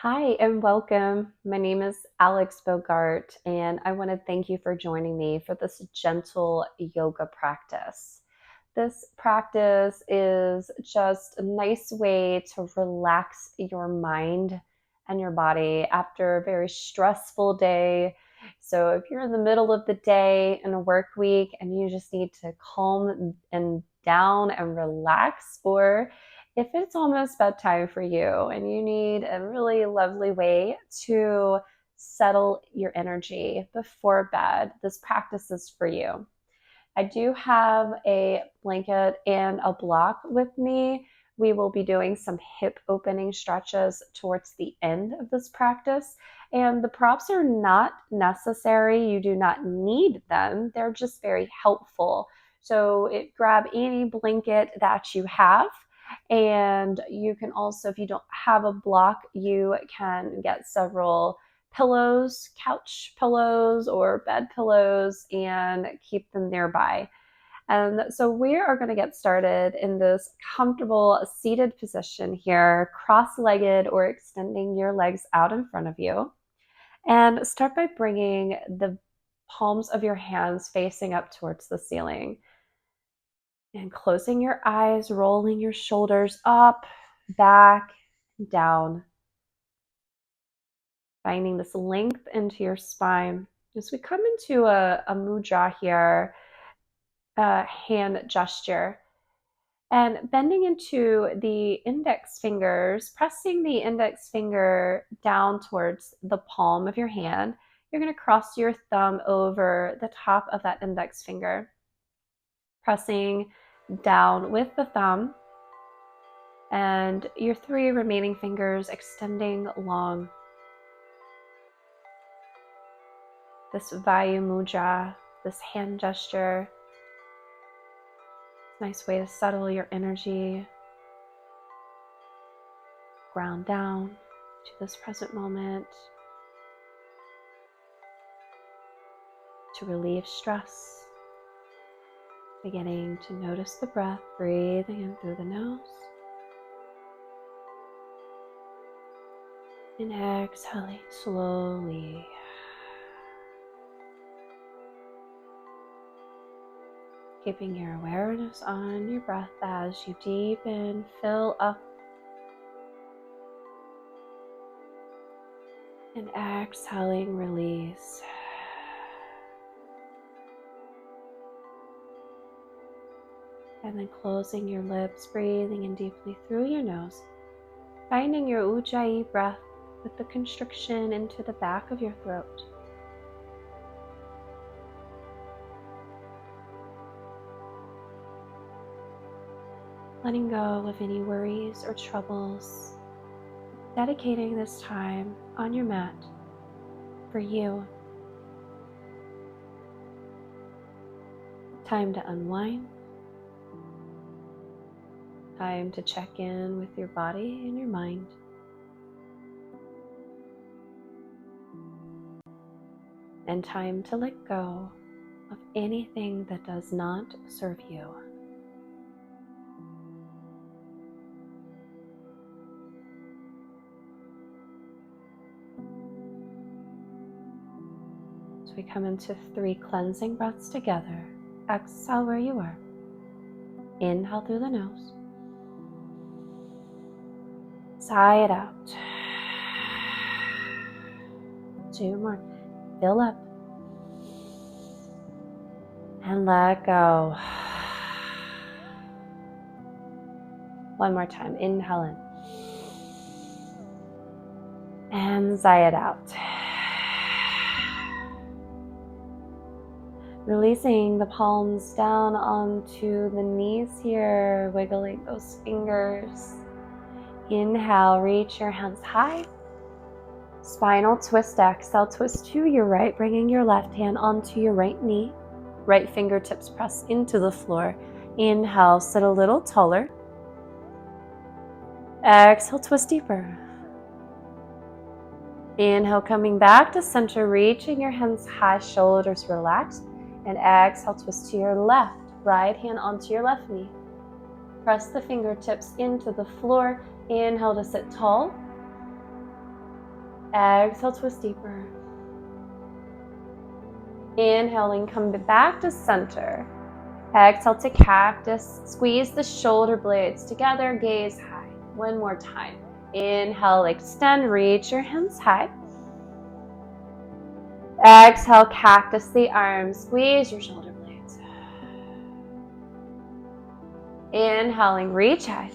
Hi and welcome. My name is Alex Bogart, and I want to thank you for joining me for this gentle yoga practice. This practice is just a nice way to relax your mind and your body after a very stressful day. So, if you're in the middle of the day in a work week and you just need to calm and down and relax, or if it's almost bedtime for you and you need a really lovely way to settle your energy before bed, this practice is for you. I do have a blanket and a block with me. We will be doing some hip opening stretches towards the end of this practice. And the props are not necessary. You do not need them. They're just very helpful. So grab any blanket that you have. And you can also, if you don't have a block, you can get several pillows, couch pillows, or bed pillows, and keep them nearby. And so we are going to get started in this comfortable seated position here, cross-legged or extending your legs out in front of you. And start by bringing the palms of your hands facing up towards the ceiling. And closing your eyes, rolling your shoulders up, back, down. Finding this length into your spine. As we come into a mudra here, a hand gesture, and bending into the index fingers, pressing the index finger down towards the palm of your hand. You're going to cross your thumb over the top of that index finger, pressing down with the thumb, and your three remaining fingers extending long. This Vayu Mudra, this hand gesture, nice way to settle your energy, ground down to this present moment, to relieve stress, beginning to notice the breath, breathing in through the nose, and exhaling slowly. Keeping your awareness on your breath as you deepen, fill up, and exhaling, release. And then closing your lips, breathing in deeply through your nose, finding your Ujjayi breath with the constriction into the back of your throat. Letting go of any worries or troubles, dedicating this time on your mat for you. Time to unwind. Time to check in with your body and your mind. And time to let go of anything that does not serve you. So we come into 3 cleansing breaths together. Exhale where you are. Inhale through the nose. Sigh it out. 2 more. Fill up. And let go. 1 more time. Inhale in. And sigh it out. Releasing the palms down onto the knees here, wiggling those fingers. Inhale, reach your hands high. Spinal twist, exhale, twist to your right, bringing your left hand onto your right knee. Right fingertips press into the floor. Inhale, sit a little taller. Exhale, twist deeper. Inhale, coming back to center, reaching your hands high, shoulders relaxed. And exhale, twist to your left, right hand onto your left knee. Press the fingertips into the floor. Inhale to sit tall. Exhale, twist deeper. Inhaling, come back to center. Exhale to cactus. Squeeze the shoulder blades together, gaze high. One more time. Inhale, extend, reach your hands high. Exhale, cactus the arms, squeeze your shoulder blades. Inhaling, reach high.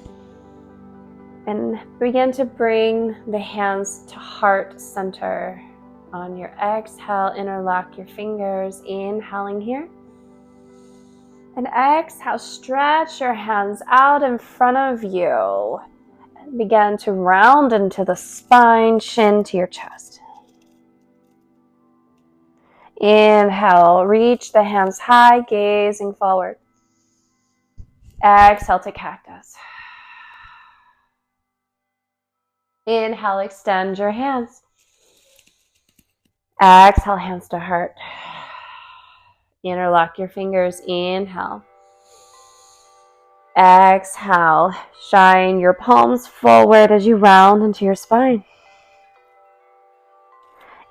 And begin to bring the hands to heart center. On your exhale, interlock your fingers. Inhaling here. And exhale, stretch your hands out in front of you. And begin to round into the spine, chin to your chest. Inhale, reach the hands high, gazing forward. Exhale to cactus. Inhale, extend your hands. Exhale, hands to heart. Interlock your fingers. Inhale. Exhale, shine your palms forward as you round into your spine.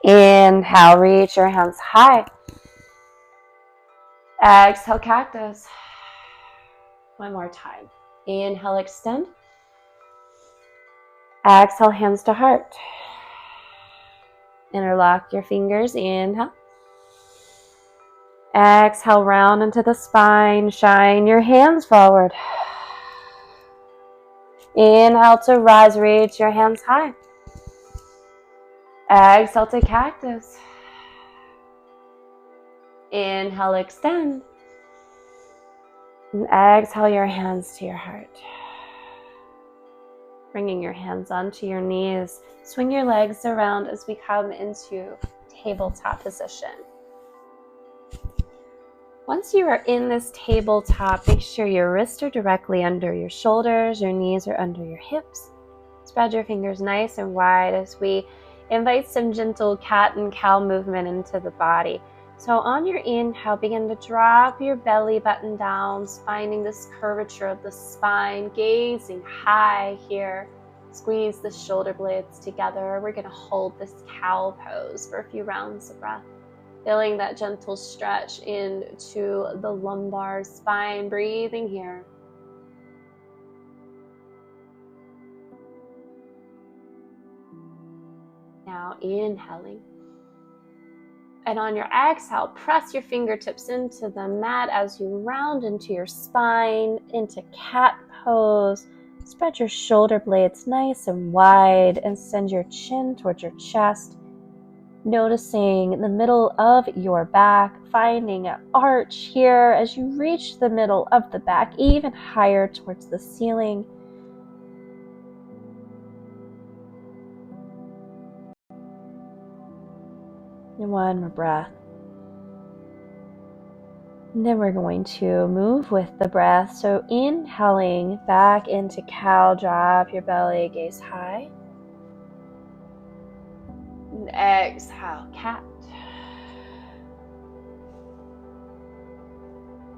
Inhale, reach your hands high. Exhale, cactus. One more time. Inhale, extend. Exhale, hands to heart. Interlock your fingers. Inhale. Exhale, round into the spine. Shine your hands forward. Inhale to rise, reach your hands high. Exhale to cactus. Inhale, extend. And exhale your hands to your heart. Bringing your hands onto your knees. Swing your legs around as we come into tabletop position. Once you are in this tabletop, make sure your wrists are directly under your shoulders, your knees are under your hips. Spread your fingers nice and wide as we invite some gentle cat and cow movement into the body. So on your inhale, begin to drop your belly button down, finding this curvature of the spine, gazing high here. Squeeze the shoulder blades together. We're going to hold this cow pose for a few rounds of breath. Feeling that gentle stretch into the lumbar spine, breathing here. Now inhaling. And on your exhale, press your fingertips into the mat as you round into your spine, into cat pose. Spread your shoulder blades nice and wide and send your chin towards your chest. Noticing the middle of your back, finding an arch here as you reach the middle of the back, even higher towards the ceiling. And one more breath. And then we're going to move with the breath. So inhaling back into cow, drop your belly, gaze high. And exhale, cat.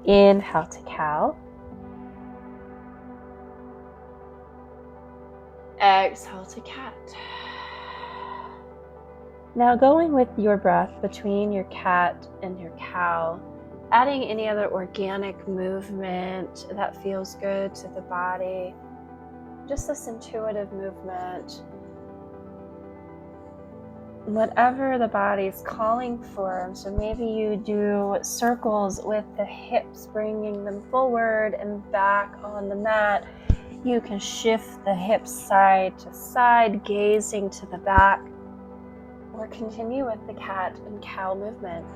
Inhale to cow. Exhale to cat. Now going with your breath between your cat and your cow, adding any other organic movement that feels good to the body, just this intuitive movement. Whatever the body's calling for. So maybe you do circles with the hips, bringing them forward and back on the mat. You can shift the hips side to side, gazing to the back, or continue with the cat and cow movement.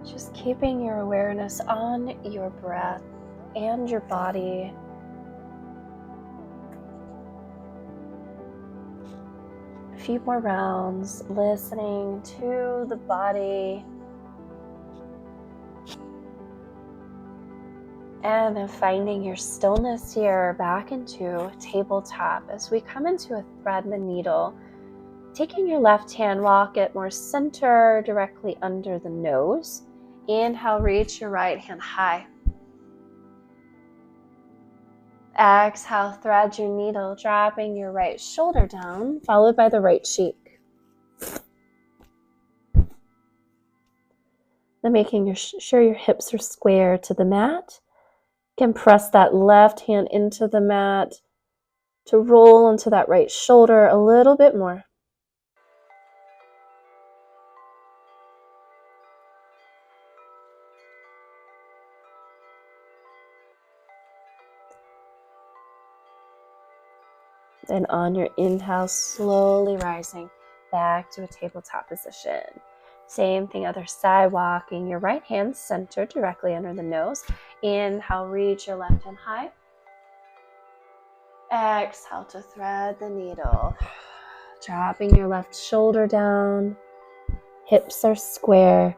Just keeping your awareness on your breath and your body. A few more rounds, listening to the body. And then finding your stillness here back into tabletop as we come into a thread the needle. Taking your left hand, walk it more center, directly under the nose. Inhale, reach your right hand high. Exhale, thread your needle, dropping your right shoulder down, followed by the right cheek. Then making sure your hips are square to the mat. You can press that left hand into the mat to roll into that right shoulder a little bit more. Then on your inhale, slowly rising back to a tabletop position. Same thing, other side, walking your right hand centered directly under the nose. Inhale, reach your left hand high. Exhale to thread the needle. Dropping your left shoulder down. Hips are square.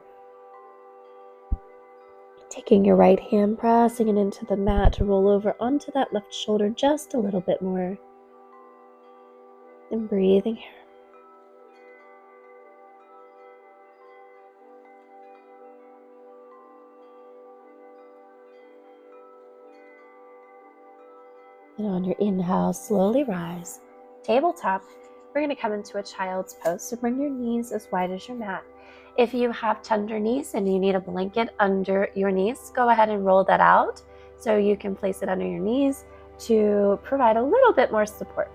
Taking your right hand, pressing it into the mat to roll over onto that left shoulder just a little bit more. And breathing here. And on your inhale, slowly rise. Tabletop, we're going to come into a child's pose. So bring your knees as wide as your mat. If you have tender knees and you need a blanket under your knees, go ahead and roll that out so you can place it under your knees to provide a little bit more support.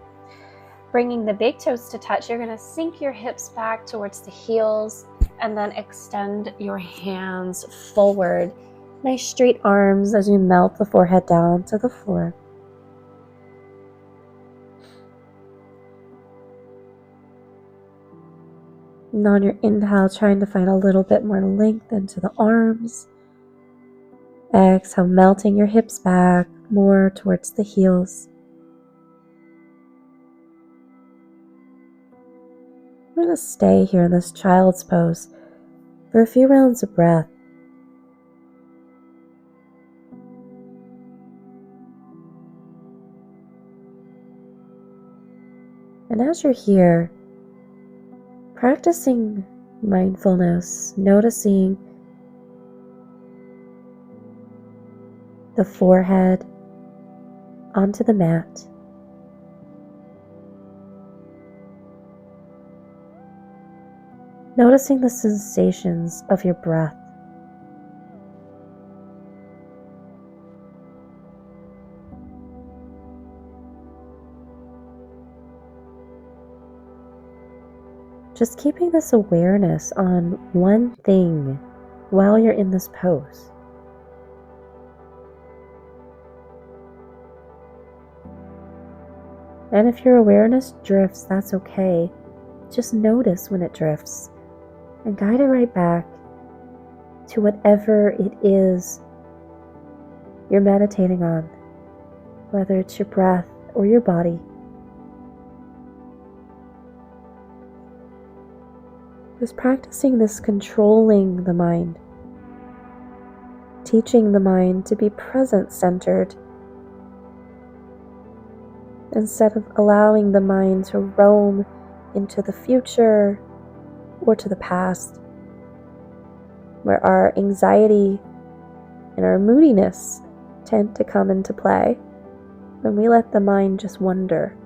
Bringing the big toes to touch, you're going to sink your hips back towards the heels and then extend your hands forward. Nice straight arms as you melt the forehead down to the floor. And on your inhale, trying to find a little bit more length into the arms. Exhale, melting your hips back more towards the heels. I'm going to stay here in this child's pose for a few rounds of breath. And as you're here, practicing mindfulness, noticing the forehead onto the mat. Noticing the sensations of your breath. Just keeping this awareness on one thing while you're in this pose. And if your awareness drifts, that's okay. Just notice when it drifts and guide it right back to whatever it is you're meditating on, whether it's your breath or your body. Just practicing this controlling the mind, teaching the mind to be present-centered instead of allowing the mind to roam into the future or to the past, where our anxiety and our moodiness tend to come into play when we let the mind just wander.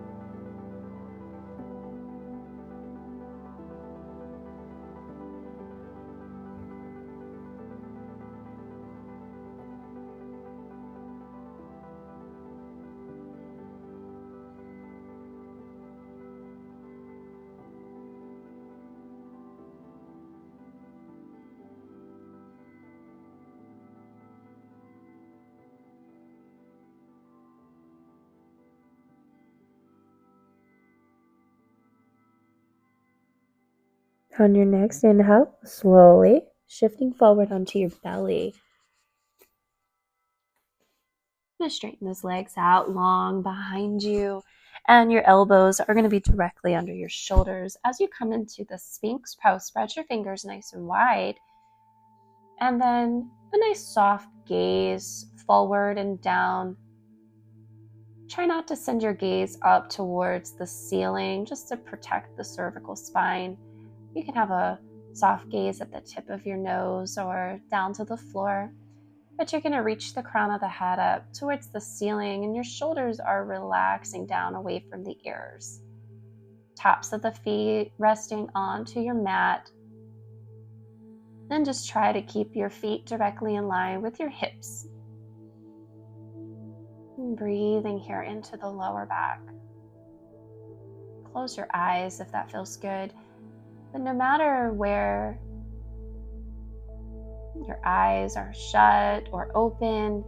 On your next inhale, slowly shifting forward onto your belly. I'm going to straighten those legs out long behind you, and your elbows are going to be directly under your shoulders. As you come into the Sphinx pose, spread your fingers nice and wide, and then a nice soft gaze forward and down. Try not to send your gaze up towards the ceiling, just to protect the cervical spine. You can have a soft gaze at the tip of your nose or down to the floor. But you're going to reach the crown of the head up towards the ceiling, and your shoulders are relaxing down away from the ears. Tops of the feet resting onto your mat. Then just try to keep your feet directly in line with your hips. And breathing here into the lower back. Close your eyes if that feels good. But no matter where your eyes are shut or open,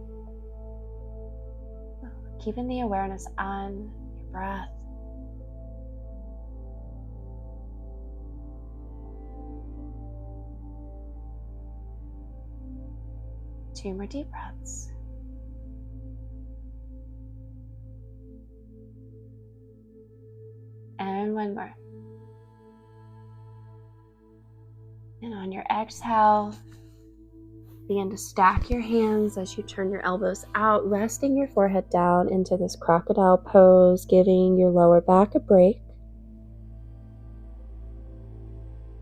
keeping the awareness on your breath. Two more deep breaths. And one more. And on your exhale, begin to stack your hands as you turn your elbows out, resting your forehead down into this crocodile pose, giving your lower back a break.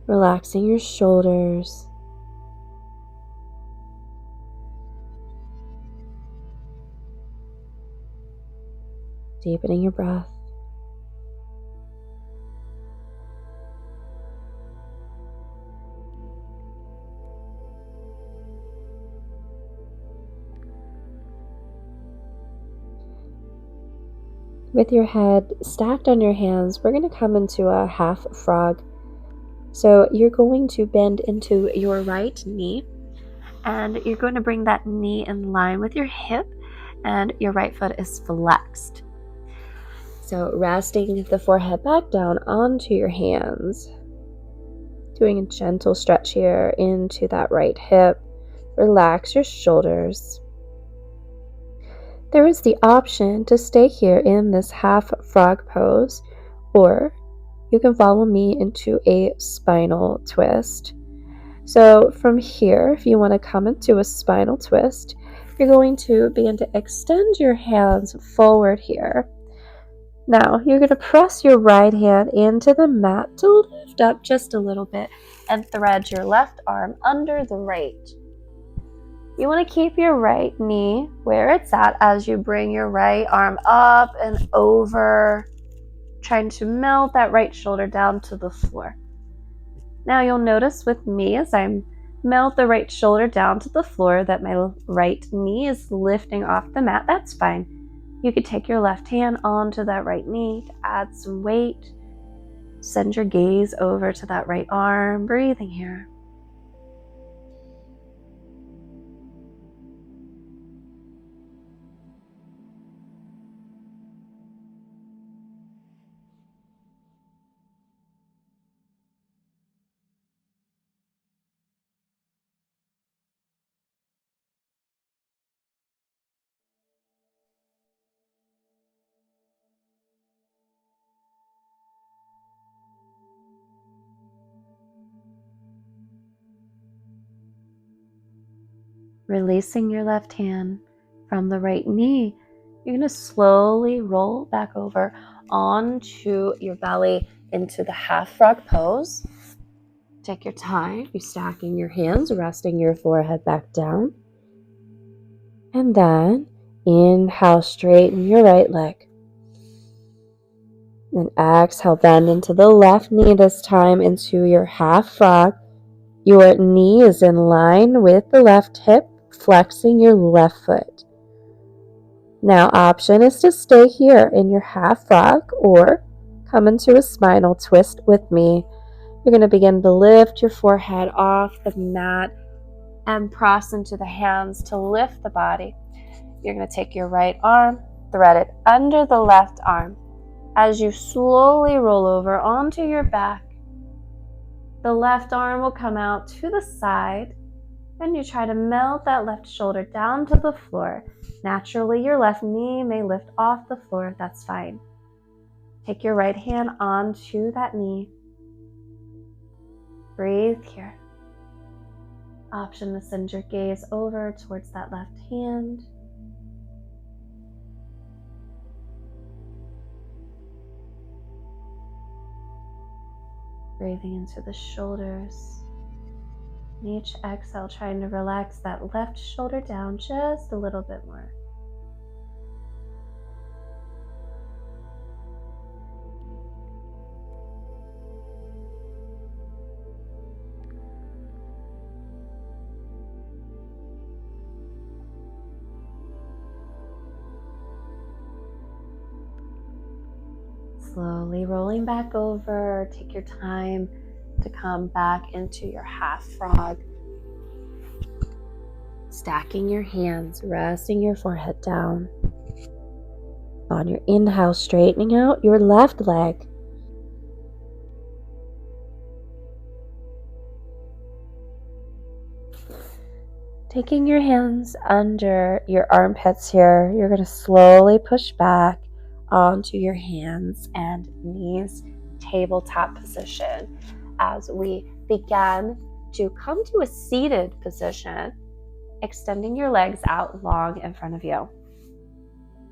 Relaxing your shoulders. Deepening your breath. With your head stacked on your hands, we're going to come into a half frog. So you're going to bend into your right knee, and you're going to bring that knee in line with your hip, and your right foot is flexed. So resting the forehead back down onto your hands. Doing a gentle stretch here into that right hip. Relax your shoulders. There is the option to stay here in this half frog pose, or you can follow me into a spinal twist. So from here, if you want to come into a spinal twist, you're going to begin to extend your hands forward here. Now, you're going to press your right hand into the mat to lift up just a little bit and thread your left arm under the right. You want to keep your right knee where it's at as you bring your right arm up and over, trying to melt that right shoulder down to the floor. Now you'll notice with me as I melt the right shoulder down to the floor that my right knee is lifting off the mat. That's fine. You could take your left hand onto that right knee to add some weight. Send your gaze over to that right arm, breathing here. Releasing your left hand from the right knee, you're going to slowly roll back over onto your belly into the half frog pose. Take your time, you're stacking your hands, resting your forehead back down. And then inhale, straighten your right leg. And exhale, bend into the left knee this time into your half frog. Your knee is in line with the left hip, flexing your left foot. Now, option is to stay here in your half frog or come into a spinal twist with me. You're going to begin to lift your forehead off the mat and press into the hands to lift the body. You're going to take your right arm, thread it under the left arm. As you slowly roll over onto your back, the left arm will come out to the side, and you try to melt that left shoulder down to the floor. Naturally, your left knee may lift off the floor. That's fine. Take your right hand onto that knee. Breathe here. Option to send your gaze over towards that left hand. Breathing into the shoulders. Each exhale, trying to relax that left shoulder down just a little bit more. Slowly rolling back over, take your time to come back into your half frog. Stacking your hands, resting your forehead down. On your inhale, straightening out your left leg. Taking your hands under your armpits here, you're going to slowly push back onto your hands and knees, tabletop position, as we begin to come to a seated position, extending your legs out long in front of you.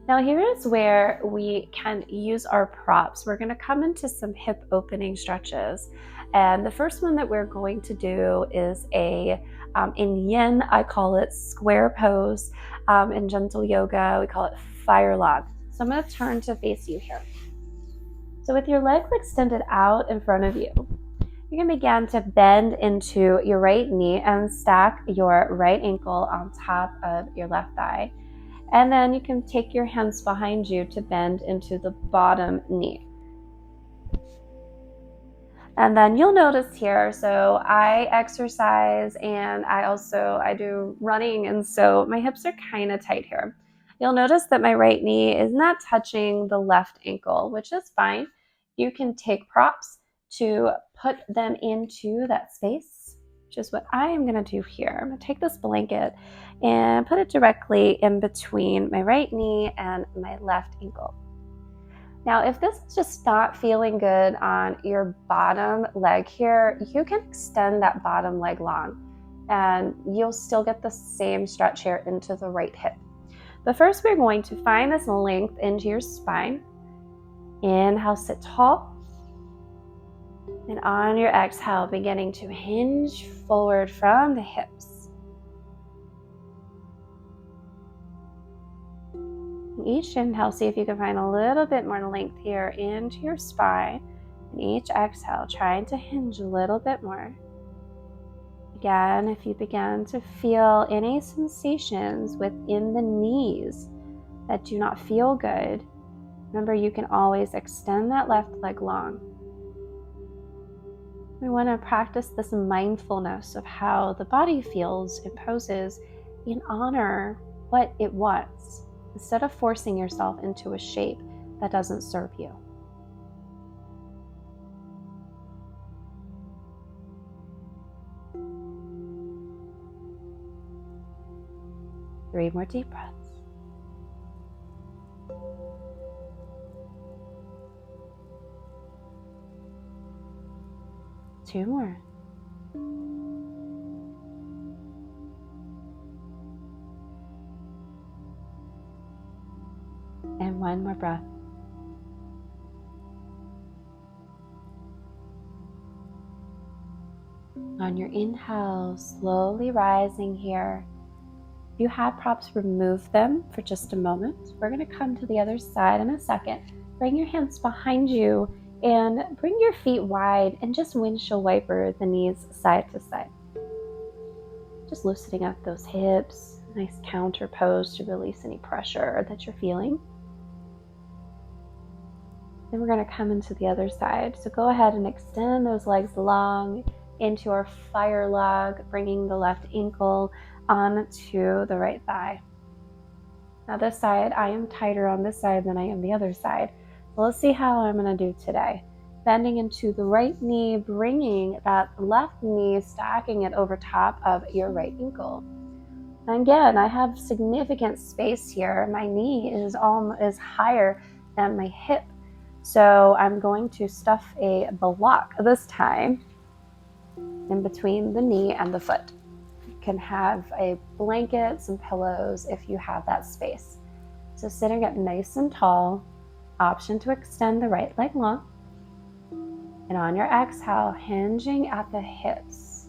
Now here is where we can use our props. We're going to come into some hip opening stretches. And the first one that we're going to do is in yin, I call it square pose. In gentle yoga, we call it fire log. So I'm going to turn to face you here. So with your legs extended out in front of you, you're going to begin to bend into your right knee and stack your right ankle on top of your left thigh. And then you can take your hands behind you to bend into the bottom knee. And then you'll notice here, so I exercise and I do running, and so my hips are kind of tight here. You'll notice that my right knee is not touching the left ankle, which is fine. You can take props to put them into that space, which is what I am going to do here. I'm going to take this blanket and put it directly in between my right knee and my left ankle. Now, if this is just not feeling good on your bottom leg here, you can extend that bottom leg long and you'll still get the same stretch here into the right hip. But first, we're going to find this length into your spine. Inhale, sit tall. And on your exhale, beginning to hinge forward from the hips. Each inhale, see if you can find a little bit more length here into your spine. And each exhale, trying to hinge a little bit more. Again, if you begin to feel any sensations within the knees that do not feel good, remember you can always extend that left leg long. We want to practice this mindfulness of how the body feels in poses and honor what it wants, instead of forcing yourself into a shape that doesn't serve you. Three more deep breaths. Two more. And one more breath. On your inhale, slowly rising here. If you have props, remove them for just a moment. We're going to come to the other side in a second. Bring your hands behind you and bring your feet wide and just windshield wiper the knees side to side. Just loosening up those hips. Nice counter pose to release any pressure that you're feeling. Then we're going to come into the other side. So go ahead and extend those legs long into our fire log, bringing the left ankle onto the right thigh. Now this side, I am tighter on this side than I am the other side. So let's see how I'm going to do today. Bending into the right knee, bringing that left knee, stacking it over top of your right ankle. And again, I have significant space here. My knee is higher than my hip. So I'm going to stuff a block this time in between the knee and the foot. You can have a blanket, some pillows if you have that space. So sitting up nice and tall, option to extend the right leg long. And on your exhale, hinging at the hips.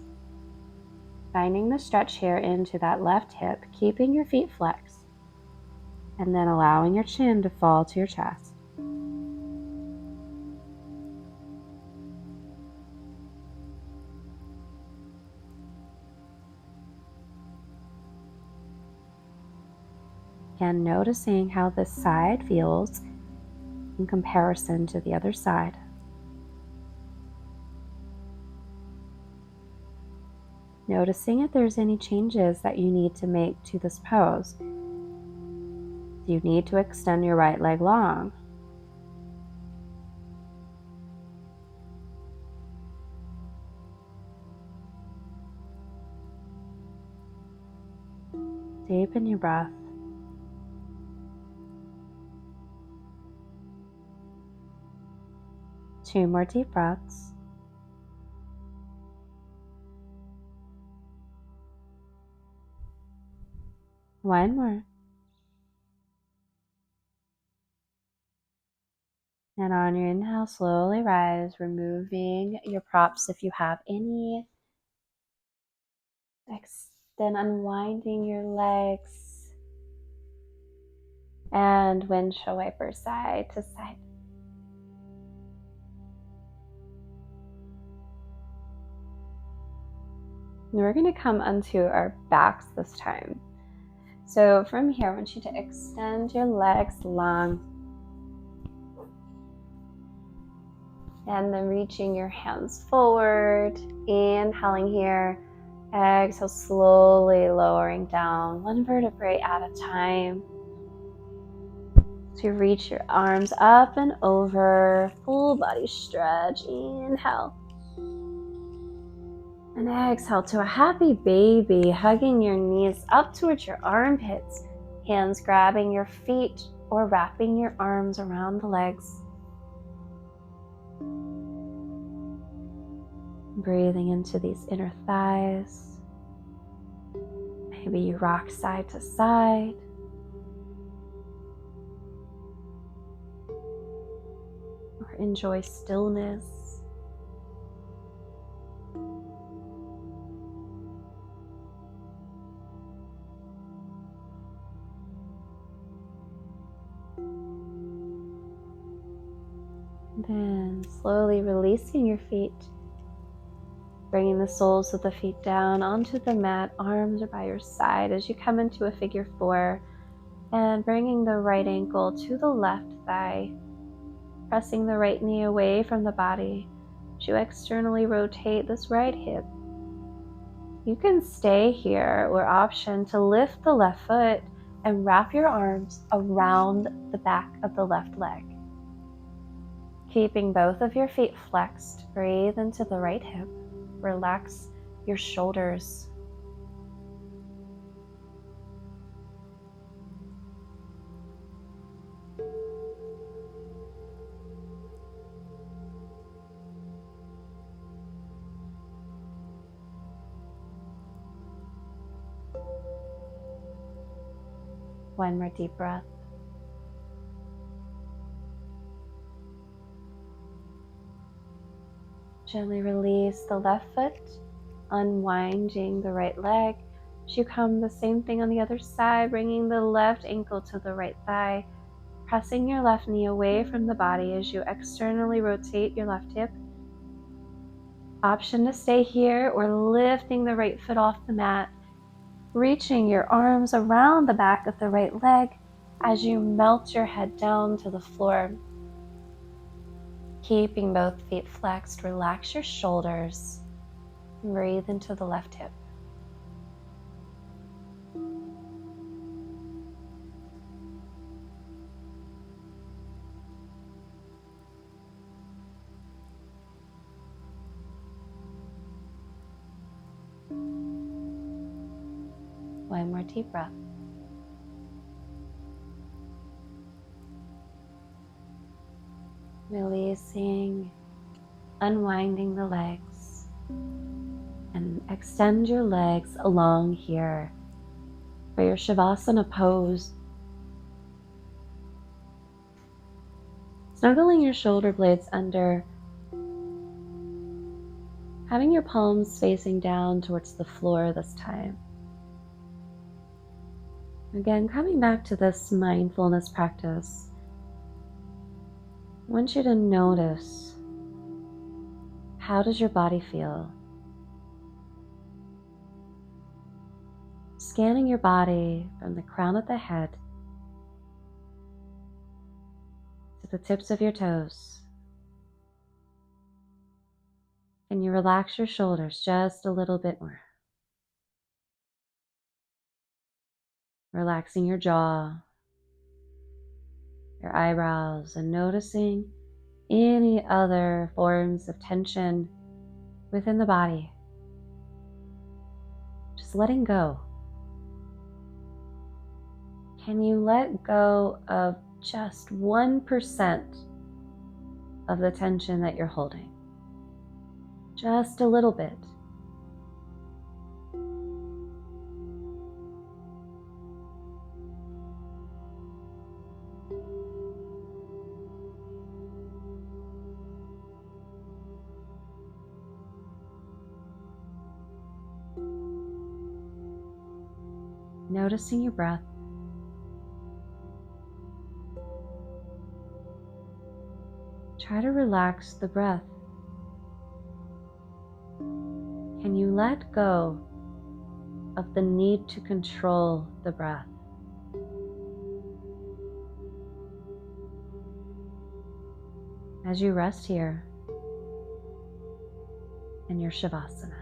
Finding the stretch here into that left hip, keeping your feet flexed, and then allowing your chin to fall to your chest. And noticing how this side feels in comparison to the other side. Noticing if there's any changes that you need to make to this pose. Do you need to extend your right leg long? Deepen your breath. Two more deep breaths. One more. And on your inhale, slowly rise, removing your props if you have any. Then unwinding your legs. And windshield wiper side to side. And we're going to come onto our backs this time. So from here, I want you to extend your legs long. And then reaching your hands forward, inhaling here. Exhale, slowly lowering down, one vertebrae at a time. To reach your arms up and over, full body stretch. Inhale. And exhale to a happy baby, hugging your knees up towards your armpits, hands grabbing your feet or wrapping your arms around the legs. Breathing into these inner thighs. Maybe you rock side to side. Or enjoy stillness. Then slowly releasing your feet, bringing the soles of the feet down onto the mat, arms are by your side as you come into a figure four, and bringing the right ankle to the left thigh, pressing the right knee away from the body as you externally rotate this right hip. You can stay here or option to lift the left foot and wrap your arms around the back of the left leg. Keeping both of your feet flexed, breathe into the right hip. Relax your shoulders. One more deep breath. Gently release the left foot, unwinding the right leg. As you come, the same thing on the other side, bringing the left ankle to the right thigh, pressing your left knee away from the body as you externally rotate your left hip. Option to stay here or lifting the right foot off the mat, reaching your arms around the back of the right leg as you melt your head down to the floor. Keeping both feet flexed, relax your shoulders. Breathe into the left hip. One more deep breath. Releasing, unwinding the legs, and extend your legs along here for your Shavasana pose. Snuggling your shoulder blades under, Having your palms facing down towards the floor this time. Again, coming back to this mindfulness practice, I want you to notice, how does your body feel? Scanning your body from the crown of the head to the tips of your toes. Can you relax your shoulders just a little bit more? Relaxing your jaw, your eyebrows, and noticing any other forms of tension within the body. Just letting go. Can you let go of just 1% of the tension that you're holding? Just a little bit. Noticing your breath. Try to relax the breath. Can you let go of the need to control the breath? As you rest here in your Shavasana.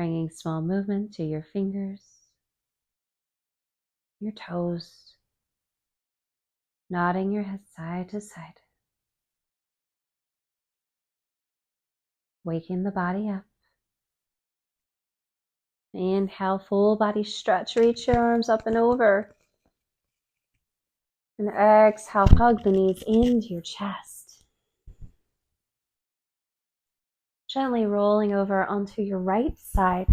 bringing small movement to your fingers, your toes, nodding your head side to side, waking the body up. Inhale, full body stretch, reach your arms up and over. And exhale, hug the knees into your chest. Gently rolling over onto your right side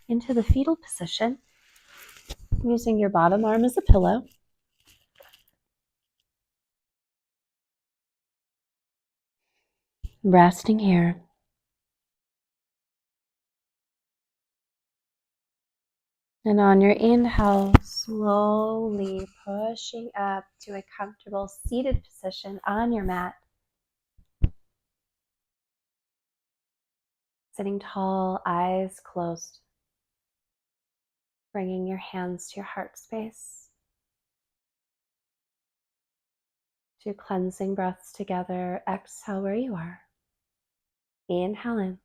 into the fetal position, using your bottom arm as a pillow. Resting here. And on your inhale, slowly pushing up to a comfortable seated position on your mat. Sitting tall, eyes closed. Bringing your hands to your heart space. 2 cleansing breaths together. Exhale where you are. Inhale in.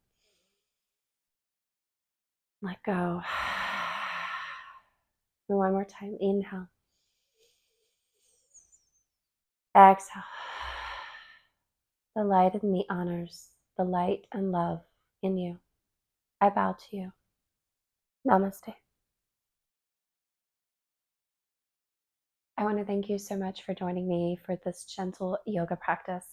Let go. And one more time. Inhale. Exhale. The light in me honors the light and love in you. I bow to you. Namaste. I want to thank you so much for joining me for this gentle yoga practice.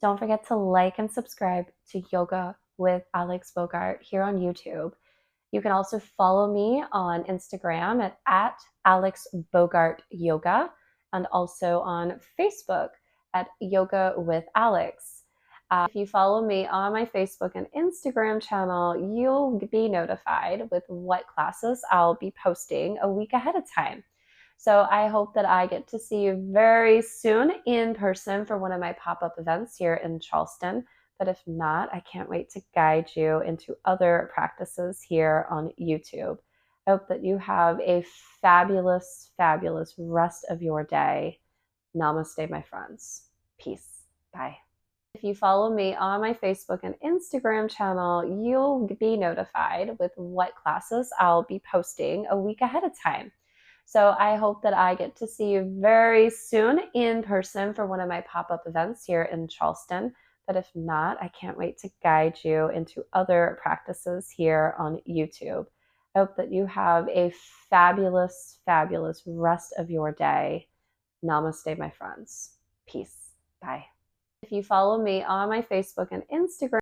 Don't forget to like and subscribe to Yoga with Alex Bogart here on YouTube. You can also follow me on Instagram at Alex Bogart Yoga, and also on Facebook at Yoga with Alex. If you follow me on my Facebook and Instagram channel, you'll be notified with what classes I'll be posting a week ahead of time. So I hope that I get to see you very soon in person for one of my pop-up events here in Charleston. But if not, I can't wait to guide you into other practices here on YouTube. I hope that you have a fabulous, fabulous rest of your day. Namaste, my friends. Peace. Bye. If you follow me on my Facebook and Instagram channel, you'll be notified with what classes I'll be posting a week ahead of time. So I hope that I get to see you very soon in person for one of my pop-up events here in Charleston. But if not, I can't wait to guide you into other practices here on YouTube. I hope that you have a fabulous, fabulous rest of your day. Namaste, my friends. Peace. Bye. If you follow me on my Facebook and Instagram,